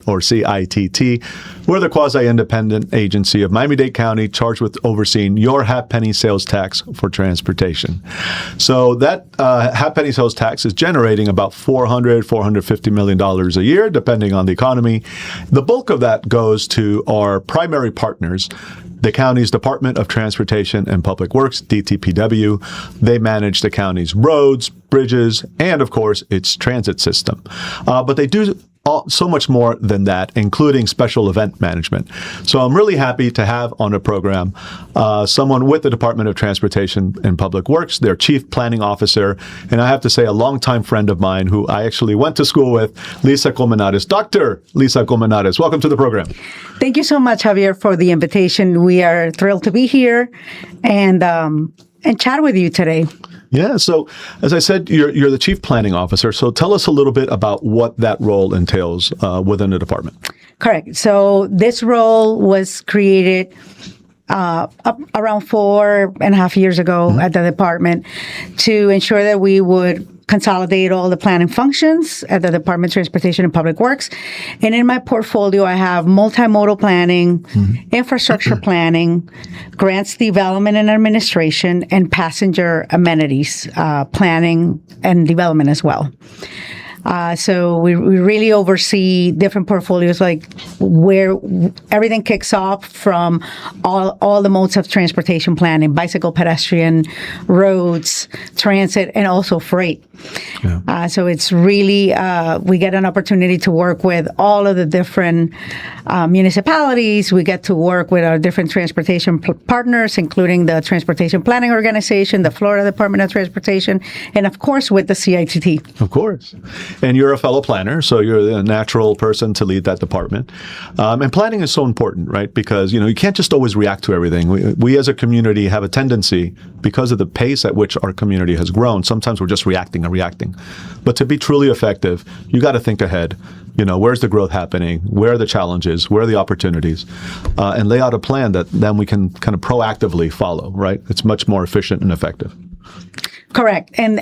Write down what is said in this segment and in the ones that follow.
or CITT. We're the quasi-independent agency of Miami-Dade County charged with overseeing your half-penny sales tax for transportation. So that half-penny sales tax is generating about $450 million a year, depending on the economy. The bulk of that goes to our primary partners, the county's Department of Transportation and Public Works, DTPW. They manage the county's roads, bridges, and, of course, its transit system. But they do so much more than that, including special event management. So I'm really happy to have on the program someone with the Department of Transportation and Public Works, their Chief Planning Officer, and I have to say a longtime friend of mine who I actually went to school with, Lisa Colmenares. Dr. Lisa Colmenares, welcome to the program. Thank you so much, Javier, for the invitation. We are thrilled to be here and chat with you today. Yeah. So as I said, you're the Chief Planning Officer. So tell us a little bit about what that role entails within the department. Correct. So this role was created around 4.5 years ago at the department to ensure that we would consolidate all the planning functions at the Department of Transportation and Public Works. And in my portfolio, I have multimodal planning, infrastructure planning, grants development and administration, and passenger amenities planning and development as well. So we really oversee different portfolios, like where everything kicks off from all the modes of transportation planning: bicycle, pedestrian, roads, transit, and also freight. Yeah. So it's really, we get an opportunity to work with all of the different municipalities. We get to work with our different transportation partners, including the Transportation Planning Organization, the Florida Department of Transportation, and of course with the CITT. Of course. And you're a fellow planner, so you're a natural person to lead that department. And planning is so important, right? Because, you can't just always react to everything. We as a community have a tendency, because of the pace at which our community has grown, sometimes we're just reacting. But to be truly effective, you got to think ahead. Where's the growth happening? Where are the challenges? Where are the opportunities? And lay out a plan that then we can kind of proactively follow, right? It's much more efficient and effective. Correct. And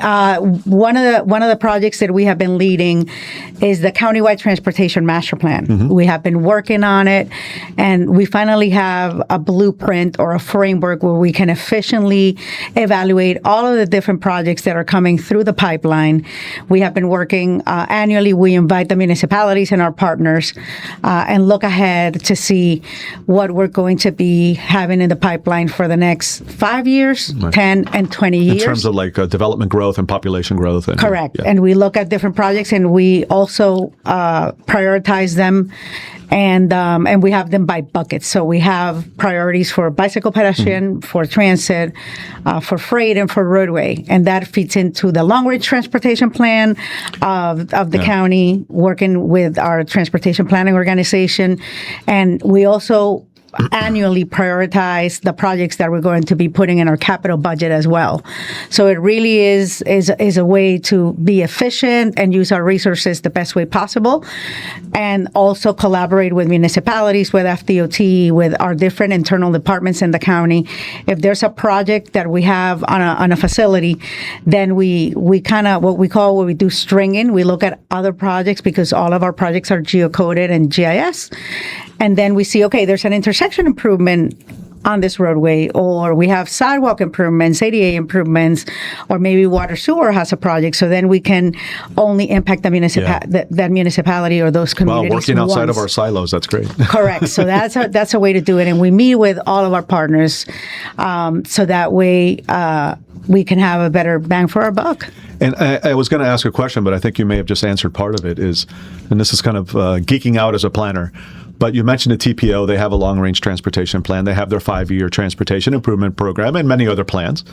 one of the projects that we have been leading is the Countywide Transportation Master Plan. Mm-hmm. We have been working on it, and we finally have a blueprint or a framework where we can efficiently evaluate all of the different projects that are coming through the pipeline. We have been working annually. We invite the municipalities and our partners and look ahead to see what we're going to be having in the pipeline for the next 5 years, right. 10 and 20 years. In terms of development growth and population growth. Correct. Yeah. And we look at different projects, and we also prioritize them, and we have them by buckets. So we have priorities for bicycle, pedestrian, for transit, for freight, and for roadway. And that fits into the long-range transportation plan of the county, working with our transportation planning organization. And we also annually prioritize the projects that we're going to be putting in our capital budget as well. So it really is a way to be efficient and use our resources the best way possible, and also collaborate with municipalities, with FDOT, with our different internal departments in the county. If there's a project that we have on a facility, then we kind of what we do stringing. We look at other projects because all of our projects are geocoded and GIS. And then we see, okay, there's an intersection improvement on this roadway, or we have sidewalk improvements, ADA improvements, or maybe water sewer has a project. So then we can only impact the that municipality or those communities. Well, working outside of our silos, that's great. Correct. So that's a way to do it. And we meet with all of our partners so that way we can have a better bang for our buck. And I was going to ask a question, but I think you may have just answered part of it, and this is kind of geeking out as a planner, but you mentioned the TPO. They have a long-range transportation plan. They have their 5-year transportation improvement program and many other plans,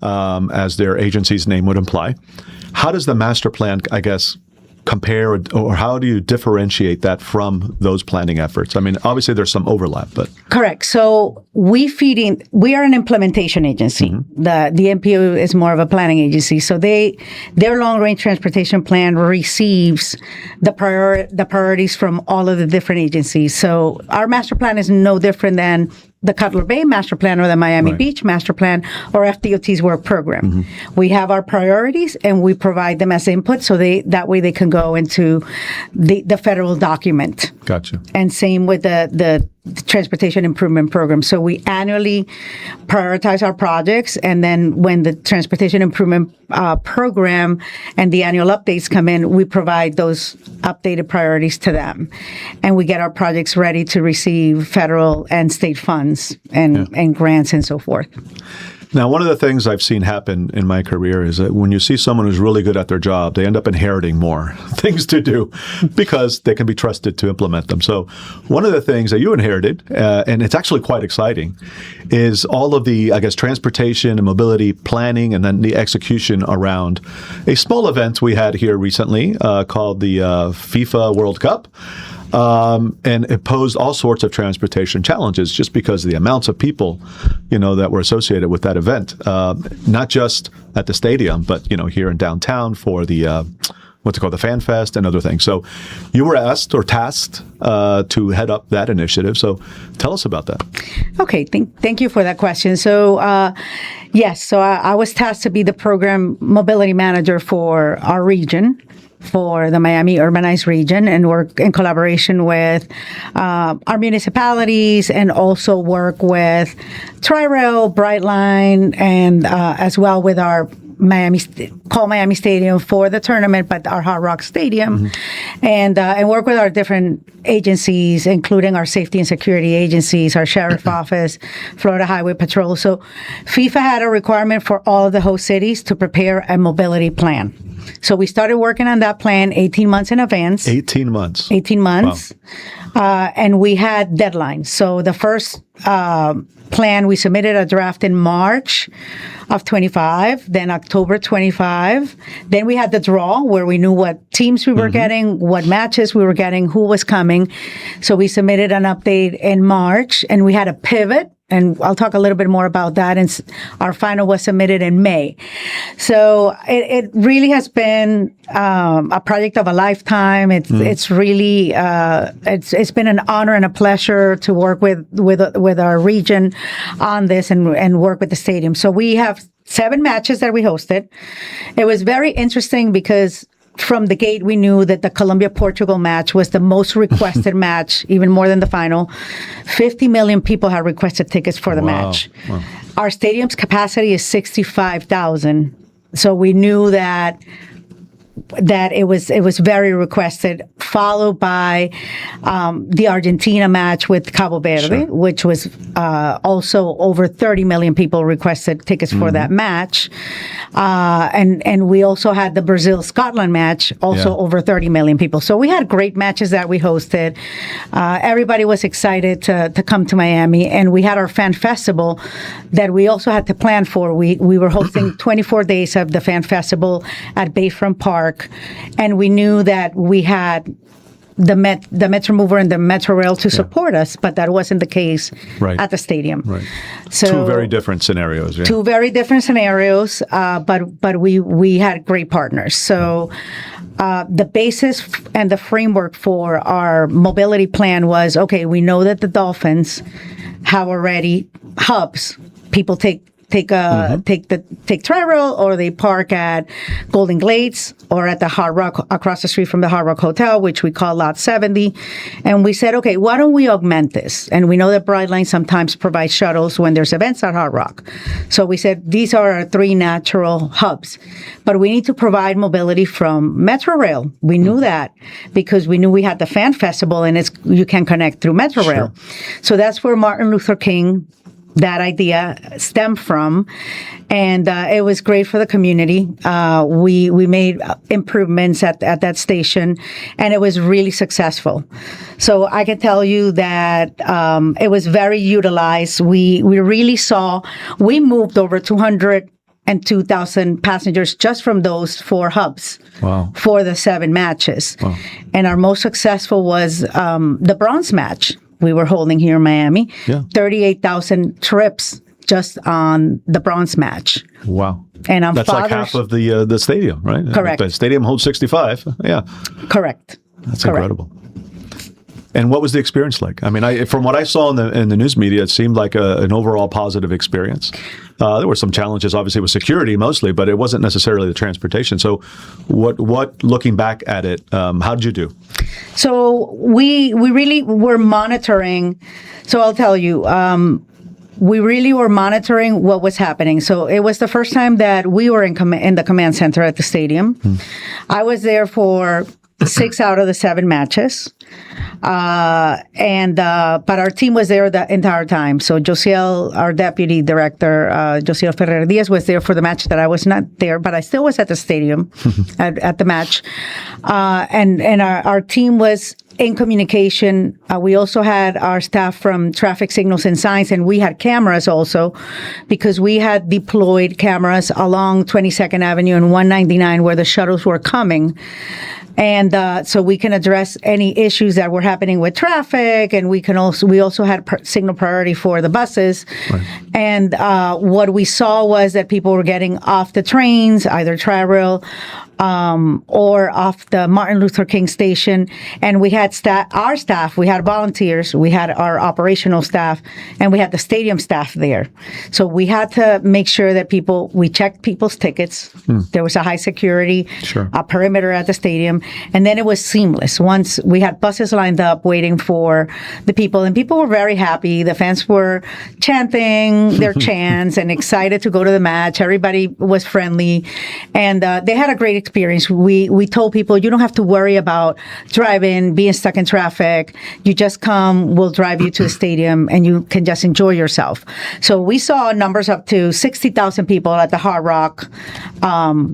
as their agency's name would imply. How does the master plan, I guess, compare, or how do you differentiate that from those planning efforts? I mean, obviously there's some overlap, but. Correct. So we are an implementation agency. Mm-hmm. The NPO is more of a planning agency. So their long-range transportation plan receives the priorities from all of the different agencies. So our master plan is no different than the Cutler Bay Master Plan or the Miami Beach Master Plan or FDOT's work program. Mm-hmm. We have our priorities and we provide them as input so that way they can go into the federal document. Gotcha. And same with the transportation improvement program. So we annually prioritize our projects, and then when the transportation improvement program and the annual updates come in, we provide those updated priorities to them, and we get our projects ready to receive federal and state funds and grants and so forth. Now, one of the things I've seen happen in my career is that when you see someone who's really good at their job, they end up inheriting more things to do because they can be trusted to implement them. So one of the things that you inherited, and it's actually quite exciting, is all of the, I guess, transportation and mobility planning and then the execution around a small event we had here recently called the FIFA World Cup. And it posed all sorts of transportation challenges just because of the amounts of people, that were associated with that event. Not just at the stadium, but, here in downtown for the, the Fan Fest and other things. So you were asked or tasked to head up that initiative. So tell us about that. Okay. Thank you for that question. So, yes, so I was tasked to be the program mobility manager for our region, for the Miami urbanized region, and work in collaboration with our municipalities, and also work with Tri-Rail, Brightline, and as well with our Miami Stadium for the tournament, but our Hard Rock Stadium, and work with our different agencies, including our safety and security agencies, our sheriff office, Florida Highway Patrol. So FIFA had a requirement for all of the host cities to prepare a mobility plan. So we started working on that plan 18 months in advance. 18 months. 18 months. Wow. And we had deadlines. So the first plan, we submitted a draft in March of 25, then October 25. Then we had the draw where we knew what teams we were getting, what matches we were getting, who was coming. So we submitted an update in March, and we had a pivot. And I'll talk a little bit more about that. And our final was submitted in May. So it really has been a project of a lifetime. It's really it's been an honor and a pleasure to work with our region on this and work with the stadium. So we have 7 matches that we hosted. It was very interesting because from the gate, we knew that the Colombia-Portugal match was the most requested match, even more than the final. 50 million people had requested tickets for the match. Wow. Our stadium's capacity is 65,000. So we knew that it was very requested, followed by the Argentina match with Cabo Verde, which was also over 30 million people requested tickets for that match. And we also had the Brazil-Scotland match, also over 30 million people. So we had great matches that we hosted. Everybody was excited to come to Miami. And we had our fan festival that we also had to plan for. We were hosting 24 days of the fan festival at Bayfront Park. And we knew that we had the Metro Mover and the Metro Rail to support us, but that wasn't the case at the stadium. Right. So 2 very different scenarios. 2 very different scenarios, but we had great partners. So the basis and the framework for our mobility plan was, okay, we know that the Dolphins have already hubs. People take Tri-Rail, or they park at Golden Glades or at the Hard Rock, across the street from the Hard Rock Hotel, which we call Lot 70. And we said, okay, why don't we augment this? And we know that Brightline sometimes provides shuttles when there's events at Hard Rock. So we said, these are our 3 natural hubs. But we need to provide mobility from Metro Rail. We knew that because we knew we had the Fan Festival, and you can connect through Metro Rail. So that's where Martin Luther King, that idea stemmed from, and it was great for the community. We made improvements at that station, and it was really successful. So I can tell you that it was very utilized. We really we moved over 202,000 passengers just from those 4 hubs for the 7 matches. Wow. And our most successful was the bronze match we were holding here in Miami. 38,000 trips just on the bronze match. Wow. And on that's like half of the stadium, right? Correct. The stadium holds 65. Yeah. Correct. That's incredible. And what was the experience like? I mean, from what I saw in the news media, it seemed like an overall positive experience. There were some challenges, obviously, with security mostly, but it wasn't necessarily the transportation. So, what looking back at it, how did you do? So we really were monitoring. So I'll tell you, we really were monitoring what was happening. So it was the first time that we were in the command center at the stadium. I was there for 6 out of the 7 matches. But our team was there the entire time. So Josiel, our deputy director, Josiel Ferrer Diaz, was there for the match that I was not there, but I still was at the stadium at the match. And our team was in communication. We also had our staff from traffic signals and signs, and we had cameras also, because we had deployed cameras along 22nd Avenue and 199 where the shuttles were coming. And so we can address any issues that were happening with traffic, and we also had signal priority for the buses. Right. And what we saw was that people were getting off the trains, either Tri-Rail or off the Martin Luther King station. And we had our staff, we had volunteers, we had our operational staff, and we had the stadium staff there. So we had to make sure that we checked people's tickets. There was a high security perimeter at the stadium. And then it was seamless. Once we had buses lined up waiting for the people, and people were very happy. The fans were chanting their chants and excited to go to the match. Everybody was friendly, and they had a great experience. We told people, you don't have to worry about driving, being stuck in traffic. You just come, we'll drive you to the stadium, and you can just enjoy yourself. So we saw numbers up to 60,000 people at the Hard Rock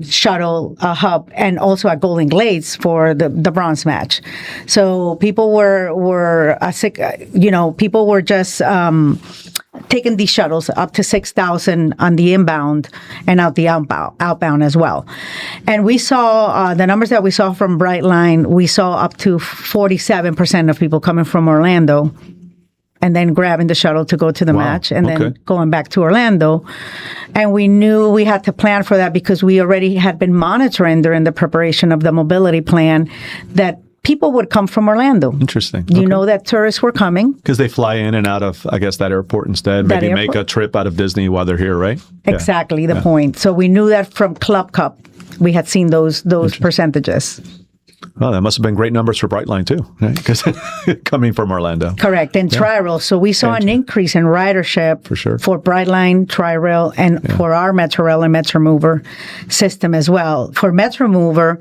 shuttle hub, and also at Golden Glades for the bronze match. So people were people were just taking these shuttles up to 6,000 on the inbound and out the outbound as well. And we saw the numbers that we saw from Brightline. We saw up to 47% of people coming from Orlando and then grabbing the shuttle to go to the match, and then going back to Orlando. And we knew we had to plan for that because we already had been monitoring during the preparation of the mobility plan that people would come from Orlando. Interesting. You know that tourists were coming. Because they fly in and out of, I guess, that airport instead. Maybe make a trip out of Disney while they're here, right? Exactly, the point. So we knew that from Club Cup. We had seen those percentages. Well, that must have been great numbers for Brightline too, right? Because coming from Orlando. Correct. And Tri-Rail. So we saw an increase in ridership for Brightline, Tri-Rail, and for our Metrorail and Metromover system as well. For Metromover,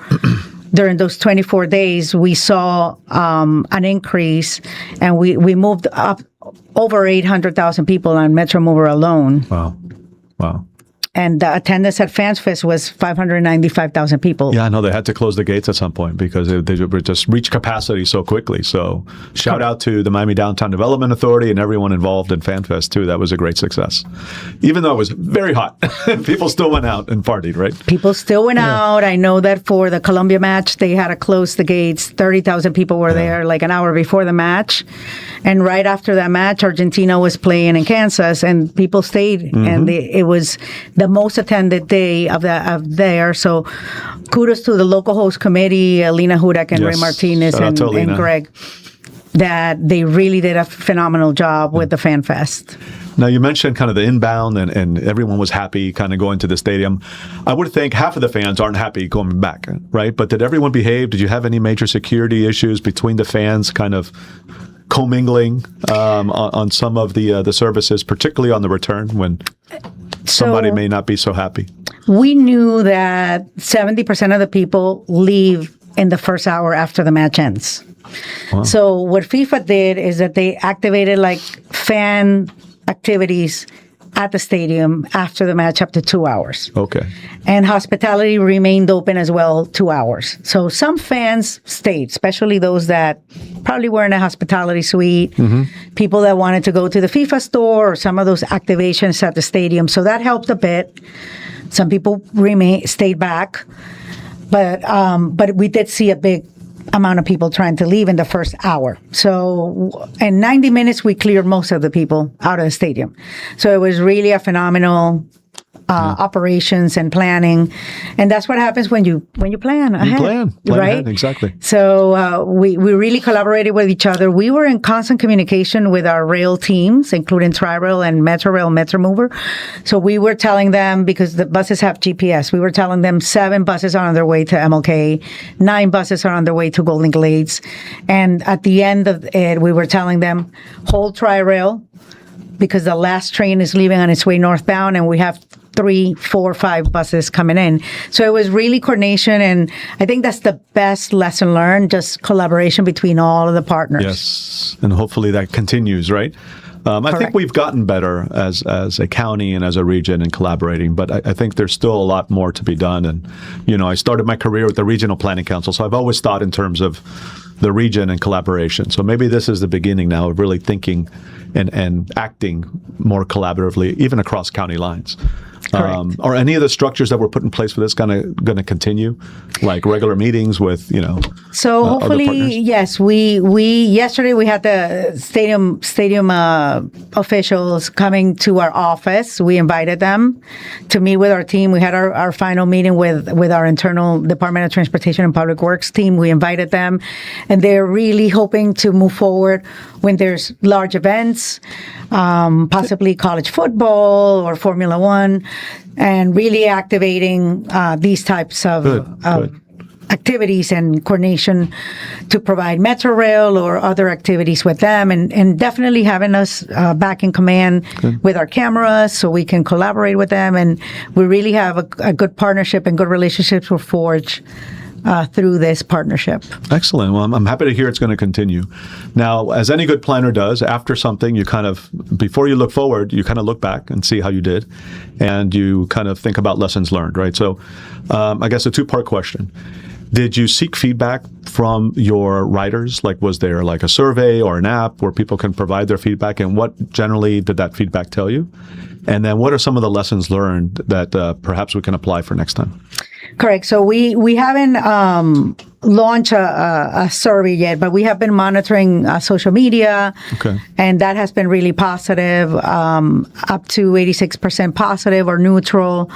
during those 24 days, we saw an increase, and we moved up over 800,000 people on Metromover alone. Wow. And the attendance at FansFest was 595,000 people. Yeah, I know they had to close the gates at some point because they would just reach capacity so quickly. So shout out to the Miami Downtown Development Authority and everyone involved in FanFest too. That was a great success. Even though it was very hot, people still went out and partied, right? People still went out. I know that for the Colombia match, they had to close the gates. 30,000 people were there like an hour before the match. And right after that match, Argentina was playing in Kansas, and people stayed. And it was the most attended day of there. So kudos to the local host committee, Lena Hudak and Ray Martinez and Greg, that they really did a phenomenal job with the Fan Fest. Now, you mentioned kind of the inbound and everyone was happy kind of going to the stadium. I would think half of the fans aren't happy going back, right? But did everyone behave? Did you have any major security issues between the fans kind of commingling on some of the services, particularly on the return when somebody may not be so happy? We knew that 70% of the people leave in the first hour after the match ends. Wow. So what FIFA did is that they activated like fan activities at the stadium after the match up to 2 hours. Okay. And hospitality remained open as well 2 hours. So some fans stayed, especially those that probably were in a hospitality suite, people that wanted to go to the FIFA store or some of those activations at the stadium. So that helped a bit. Some people stayed back. But we did see a big amount of people trying to leave in the first hour. So in 90 minutes, we cleared most of the people out of the stadium. So it was really a phenomenal operations and planning, and that's what happens when you plan ahead. Plan right? ahead, exactly. So we really collaborated with each other. We were in constant communication with our rail teams, including Tri-Rail and Metrorail, Metromover. So we were telling them, because the buses have GPS, we were telling them 7 buses are on their way to MLK, 9 buses are on their way to Golden Glades, and at the end of it, we were telling them, hold Tri-Rail, because the last train is leaving on its way northbound, and we have 3, 4, 5 buses coming in. So it was really coordination, and I think that's the best lesson learned, just collaboration between all of the partners. Yes, and hopefully that continues, right? I think we've gotten better as a county and as a region in collaborating, but I think there's still a lot more to be done. And, I started my career with the Regional Planning Council, so I've always thought in terms of the region and collaboration. So maybe this is the beginning now of really thinking and acting more collaboratively, even across county lines. Are any of the structures that were put in place for this going to continue, like regular meetings with So hopefully, other partners? yes. We yesterday we had the stadium officials coming to our office. We invited them to meet with our team. We had our final meeting with our internal Department of Transportation and Public Works team. We invited them, and they're really hoping to move forward when there's large events, possibly college football or Formula One, and really activating these types of Good. activities and coordination to provide Metrorail or other activities with them, and definitely having us back in command with our cameras so we can collaborate with them. And we really have a good partnership, and good relationships were forged through this partnership. Excellent. Well, I'm happy to hear it's going to continue. Now, as any good planner does, after something, you kind of, before you look forward, you kind of look back and see how you did, and you kind of think about lessons learned, right? So I guess a 2-part question. Did you seek feedback from your writers? Like, was there like a survey or an app where people can provide their feedback? And what generally did that feedback tell you? And then what are some of the lessons learned that perhaps we can apply for next time? Correct. So we haven't launched a survey yet, but we have been monitoring social media, and that has been really positive, up to 86% positive or neutral.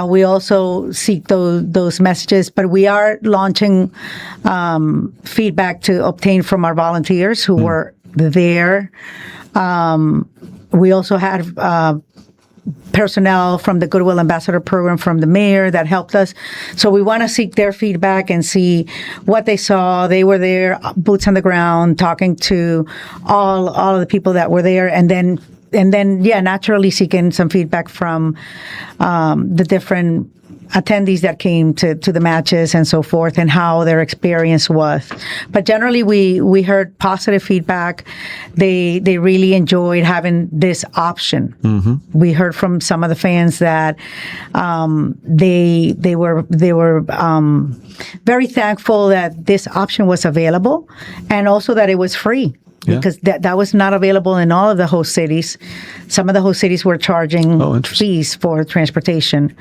We also seek those messages, but we are launching feedback to obtain from our volunteers who were there. We also had personnel from the Goodwill Ambassador Program from the mayor that helped us. So we want to seek their feedback and see what they saw. They were there, boots on the ground, talking to all of the people that were there, and then naturally seeking some feedback from the different attendees that came to the matches and so forth, and how their experience was. But generally, we heard positive feedback. They really enjoyed having this option. We heard from some of the fans that they were very thankful that this option was available, and also that it was free. Because that was not available in all of the host cities. Some of the host cities were charging fees for transportation,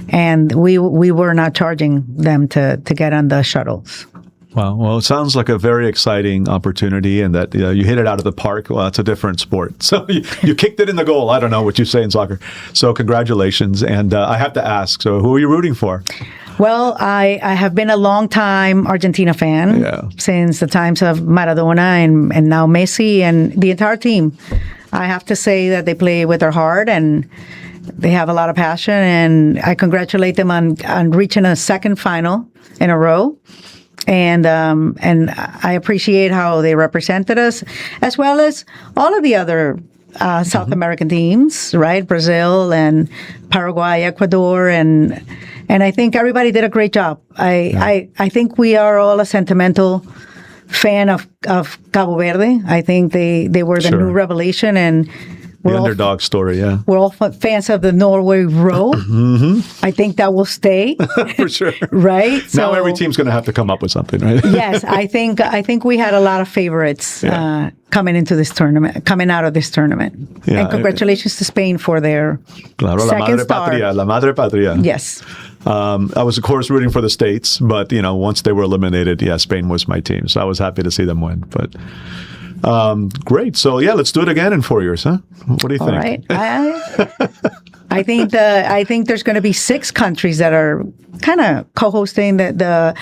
and we were not charging them to get on the shuttles. Wow. Well, it sounds like a very exciting opportunity, and that you hit it out of the park. Well, it's a different sport. So you kicked it in the goal. I don't know what you say in soccer. So congratulations. And I have to ask, so who are you rooting for? Well, I have been a long-time Argentina fan since the times of Maradona and now Messi and the entire team. I have to say that they play with their heart, and they have a lot of passion, and I congratulate them on reaching a second final in a row. And I appreciate how they represented us, as well as all of the other South American teams, right? Brazil and Paraguay, Ecuador, and I think everybody did a great job. I think we are all a sentimental fan of Cabo Verde. I think they were the new revelation, and the underdog story, we're all fans of the Norway Row. I think that will stay. For sure. Right? Now every team's going to have to come up with something, right? Yes, I think we had a lot of favorites coming out of this tournament. Yeah, and congratulations to Spain for their second star. La Madre Patria. Yes. I was, of course, rooting for the States, but, once they were eliminated, Spain was my team. So I was happy to see them win. But great. So, let's do it again in 4 years, huh? What do you think? All right. I think there's going to be 6 countries that are kind of co-hosting the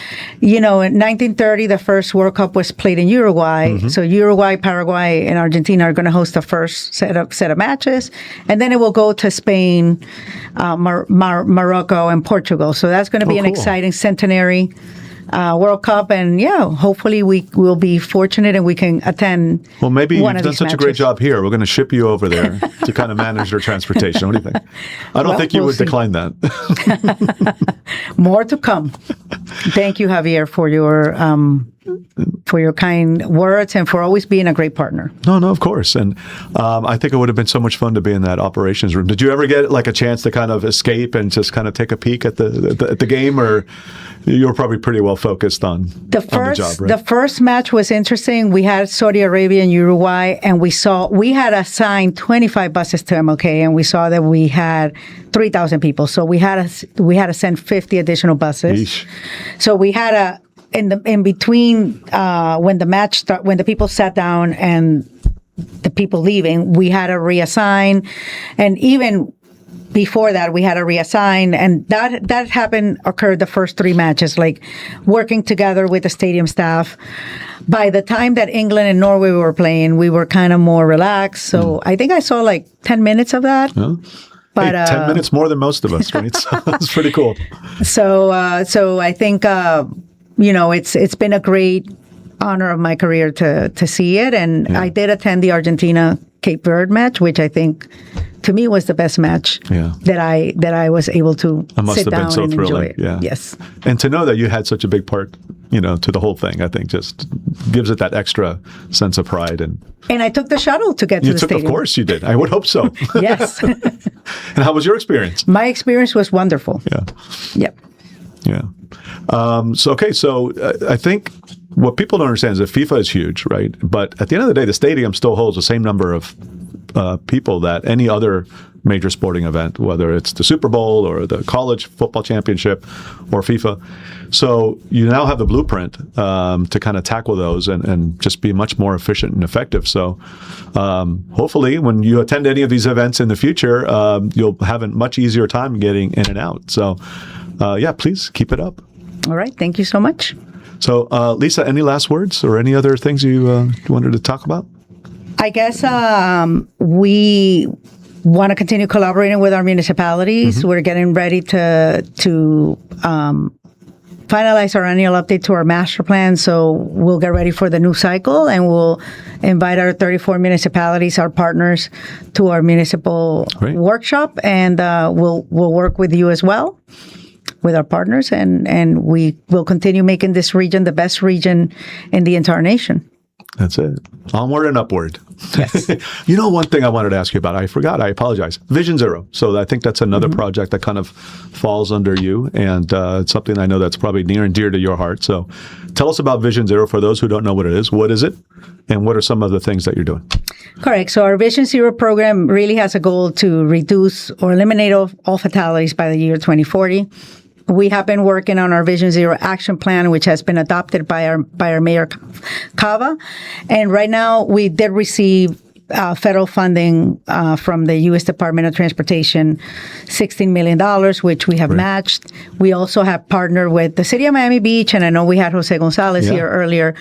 in 1930 the first World Cup was played in Uruguay. So Uruguay, Paraguay, and Argentina are going to host the first set of matches, and then it will go to Spain, Morocco, and Portugal. So that's going to be an exciting centenary World Cup, and hopefully we will be fortunate and we can attend. Well, maybe you've one of done these such a great matches. job here. We're going to ship you over there to kind of manage their transportation. What do you think? I don't think you we'll would see. decline that. More to come. Thank you, Javier, for your kind words and for always being a great partner. No, of course. And I think it would have been so much fun to be in that operations room. Did you ever get like a chance to kind of escape and just kind of take a peek at the game, or you were probably pretty well focused on the job, right? The first match was interesting. We had Saudi Arabia and Uruguay, and we had assigned 25 buses to MLK, and we saw that we had 3,000 people. So we had to send 50 additional buses. Yeesh. So we had in between when the match start, when the people sat down and the people leaving, we had to reassign, and even before that, we had to reassign, and that occurred the first 3 matches, like working together with the stadium staff. By the time that England and Norway were playing, we were kind of more relaxed. So I think I saw like 10 minutes of that. Huh? But 10 minutes more than most of us, right? So that's pretty cool. So I think it's been a great honor of my career to see it, and I did attend the Argentina Cape Verde match, which I think to me was the best match that I was able to sit down and enjoy it. Yeah. Yes. And to know that you had such a big part, to the whole thing, I think just gives it that extra sense of pride. And I took the shuttle to get to the stadium. Of course you did. I would hope so. Yes. And how was your experience? My experience was wonderful. Yeah. Yep. Yeah. So I think what people don't understand is that FIFA is huge, right? But at the end of the day, the stadium still holds the same number of people that any other major sporting event, whether it's the Super Bowl or the college football championship or FIFA. So you now have the blueprint to kind of tackle those and just be much more efficient and effective. So hopefully when you attend any of these events in the future, you'll have a much easier time getting in and out. So please keep it up. All right. Thank you so much. So Lisa, any last words or any other things you wanted to talk about? I guess we want to continue collaborating with our municipalities. Mm-hmm. We're getting ready to finalize our annual update to our master plan. So we'll get ready for the new cycle, and we'll invite our 34 municipalities, our partners, to our municipal workshop, and we'll work with you as well, with our partners, and we will continue making this region the best region in the entire nation. That's it. Onward and upward. Yes. One thing I wanted to ask you about, I forgot, I apologize. Vision Zero. So I think that's another project that kind of falls under you, and it's something I know that's probably near and dear to your heart. So tell us about Vision Zero for those who don't know what it is. What is it? And what are some of the things that you're doing? Correct. So our Vision Zero program really has a goal to reduce or eliminate all fatalities by the year 2040. We have been working on our Vision Zero action plan, which has been adopted by our Mayor Cava. And right now we did receive federal funding from the U.S. Department of Transportation, $16 million, which we have matched. We also have partnered with the City of Miami Beach, and I know we had Jose Gonzalez here earlier,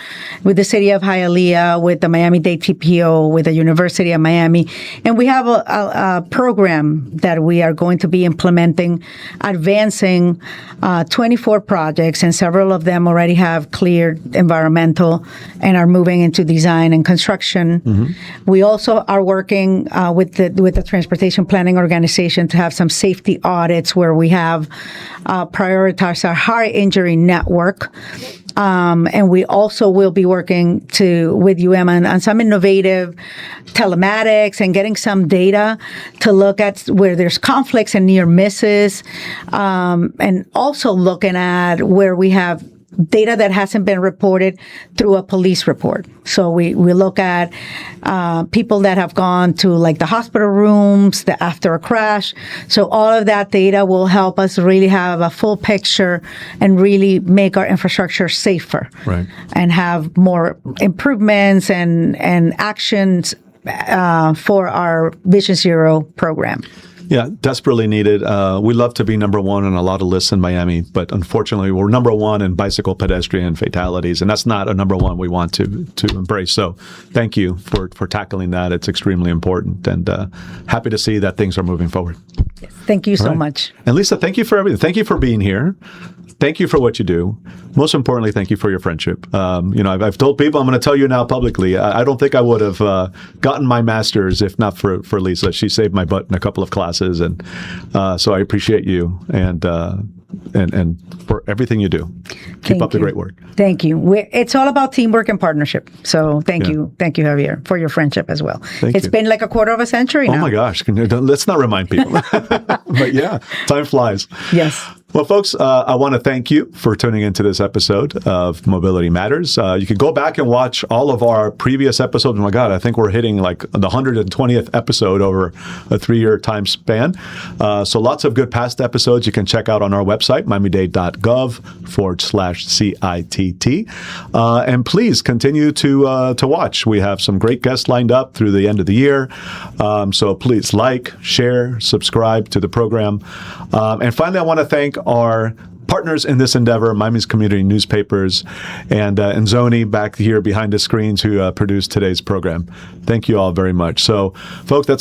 with the City of Hialeah, with the Miami-Dade TPO, with the University of Miami. And we have a program that we are going to be implementing, advancing 24 projects, and several of them already have cleared environmental and are moving into design and construction. Mm-hmm. We also are working with the Transportation Planning Organization to have some safety audits where we have prioritized our high injury network. And we also will be working with UM on some innovative telematics and getting some data to look at where there's conflicts and near misses, and also looking at where we have data that hasn't been reported through a police report. So we look at people that have gone to like the hospital rooms after a crash. So all of that data will help us really have a full picture and really make our infrastructure safer, and have more improvements and actions for our Vision Zero program. Yeah, desperately needed. We love to be number one on a lot of lists in Miami, but unfortunately, we're number one in bicycle pedestrian fatalities, and that's not a number one we want to embrace. So, thank you for tackling that. It's extremely important, and happy to see that things are moving forward. Yes. Thank you so much. And Lisa, thank you for everything. Thank you for being here. Thank you for what you do. Most importantly, thank you for your friendship. I've told people, I'm going to tell you now publicly, I don't think I would have gotten my master's if not for Lisa. She saved my butt in a couple of classes, and so I appreciate you and for everything you do. Keep up the great work. Thank you. It's all about teamwork and partnership. So thank you, Javier, for your friendship as well. It's been like a quarter of a century now. Oh my gosh! Let's not remind people. But yeah, time flies. Yes. Well, folks, I want to thank you for tuning into this episode of Mobility Matters. You can go back and watch all of our previous episodes. Oh my God, I think we're hitting like the 120th episode over a 3-year time span. So lots of good past episodes you can check out on our website, miamidade.gov/CITT. And please continue to watch. We have some great guests lined up through the end of the year. So please like, share, subscribe to the program. And finally, I want to thank our partners in this endeavor, Miami's community newspapers, and Zoni back here behind the screens who produced today's program. Thank you all very much. So, folks, that's